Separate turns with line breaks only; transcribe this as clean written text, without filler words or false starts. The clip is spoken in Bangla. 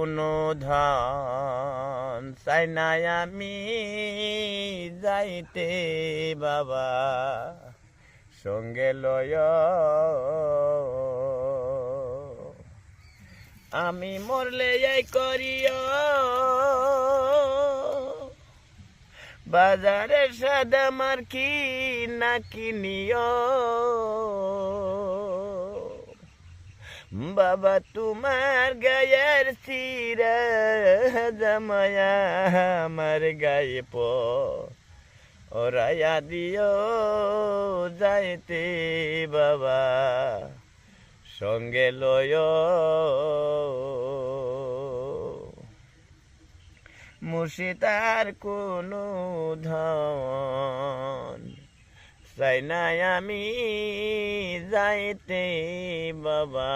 কোনো ধন চাই না আমি যাইতে বাবা সঙ্গে লয় আমি মরলে যাই করিও বাজারে সাদা মার কি না কিনিও বাবা তোমার গায়ের চিরা জামায়া আমার গায়ে ওরাইয়া দিও যাইতে বাবা সঙ্গে লয় মুর্শিদার কোনো ধন চাই না আমি যাইতে বাবা